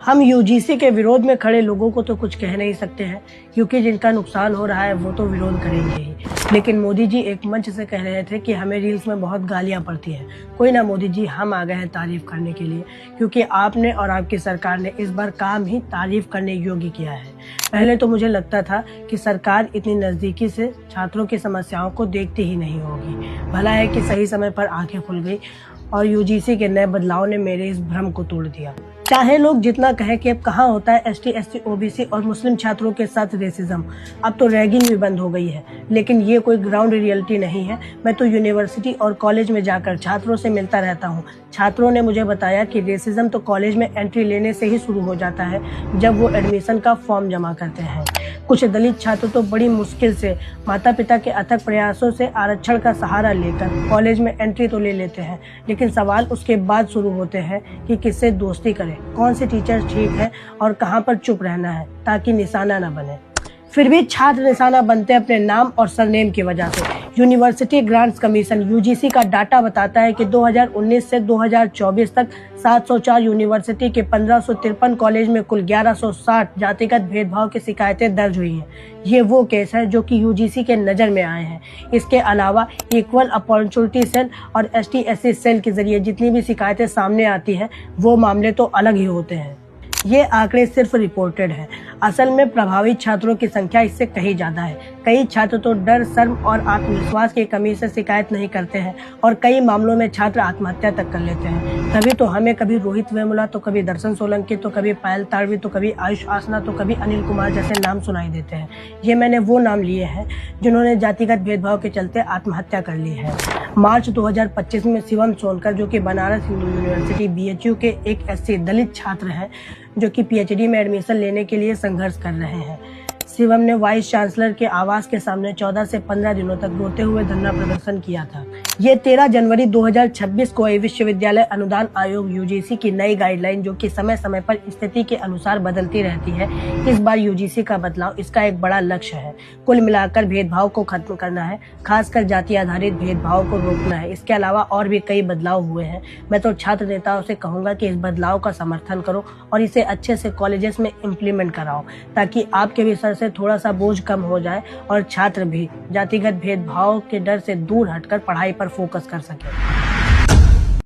हम यूजीसी के विरोध में खड़े लोगों को तो कुछ कह नहीं सकते हैं, क्योंकि जिनका नुकसान हो रहा है वो तो विरोध करेंगे ही। लेकिन मोदी जी एक मंच से कह रहे थे कि हमें रील्स में बहुत गालियां पड़ती हैं। कोई ना मोदी जी, हम आ गए हैं तारीफ करने के लिए, क्योंकि आपने और आपकी सरकार ने इस बार काम ही तारीफ करने योग्य किया है। पहले तो मुझे लगता था कि सरकार इतनी नजदीकी से छात्रों की समस्याओं को देखती ही नहीं होगी। भला है कि सही समय पर आंखें खुल गई और यूजीसी के नए बदलाव ने मेरे इस भ्रम को तोड़ दिया। चाहे लोग जितना कहें कि अब कहाँ होता है एसटी, एससी, ओबीसी और मुस्लिम छात्रों के साथ रेसिज्म, अब तो रैगिंग भी बंद हो गई है। लेकिन ये कोई ग्राउंड रियलिटी नहीं है। मैं तो यूनिवर्सिटी और कॉलेज में जाकर छात्रों से मिलता रहता हूँ। छात्रों ने मुझे बताया कि रेसिज्म तो कॉलेज में एंट्री लेने से ही शुरू हो जाता है, जब वो एडमिशन का फॉर्म जमा करते हैं। कुछ दलित छात्र तो बड़ी मुश्किल से माता पिता के अथक प्रयासों से आरक्षण का सहारा लेकर कॉलेज में एंट्री तो ले लेते हैं, लेकिन सवाल उसके बाद शुरू होते हैं कि किससे दोस्ती करें, कौन से टीचर ठीक है और कहां पर चुप रहना है ताकि निशाना न बने। फिर भी छात्र निशाना बनते हैं अपने नाम और सरनेम की वजह से। यूनिवर्सिटी ग्रांट्स कमीशन यूजीसी का डाटा बताता है कि 2019 से 2024 तक 704 यूनिवर्सिटी के 1553 कॉलेज में कुल 1160 जातिगत भेदभाव की शिकायतें दर्ज हुई हैं। ये वो केस है जो कि यूजीसी के नज़र में आए हैं। इसके अलावा इक्वल अपॉर्चुनिटी सेल और एसटी एससी सेल के जरिए जितनी भी शिकायतें सामने आती हैं, वो मामले तो अलग ही होते हैं। ये आंकड़े सिर्फ रिपोर्टेड हैं। असल में प्रभावित छात्रों की संख्या इससे कहीं ज्यादा है। कई छात्र तो डर, शर्म और आत्मविश्वास की कमी से शिकायत नहीं करते हैं और कई मामलों में छात्र आत्महत्या तक कर लेते हैं। तभी तो हमें कभी रोहित वेमुला, तो कभी दर्शन सोलंकी, तो कभी पायल ताड़वी, तो कभी आयुष आसना, तो कभी अनिल कुमार जैसे नाम सुनाई देते हैं। ये मैंने वो नाम लिए हैं जिन्होंने जातिगत भेदभाव के चलते आत्महत्या कर ली है। मार्च 2025 में शिवम सोनकर, जो कि बनारस हिंदू यूनिवर्सिटी बीएचयू के एक एससी दलित छात्र हैं, जो कि पीएचडी में एडमिशन लेने के लिए संघर्ष कर रहे हैं। शिवम ने वाइस चांसलर के आवास के सामने 14 से 15 दिनों तक रोते हुए धरना प्रदर्शन किया था। ये 13 जनवरी 2026 को विश्वविद्यालय अनुदान आयोग यूजीसी की नई गाइडलाइन, जो कि समय समय पर स्थिति के अनुसार बदलती रहती है, इस बार यूजीसी का बदलाव इसका एक बड़ा लक्ष्य है। कुल मिलाकर भेदभाव को खत्म करना है, खासकर जाति आधारित भेदभाव को रोकना है। इसके अलावा और भी कई बदलाव हुए हैं। मैं तो छात्र नेताओं से कहूंगा कि इस बदलाव का समर्थन करो और इसे अच्छे से कॉलेजेस में इम्प्लीमेंट कराओ, ताकि आपके भी सर से थोड़ा सा बोझ कम हो जाए और छात्र भी जातिगत भेदभाव के डर से दूर हटकर पढ़ाई पर फोकस कर सके।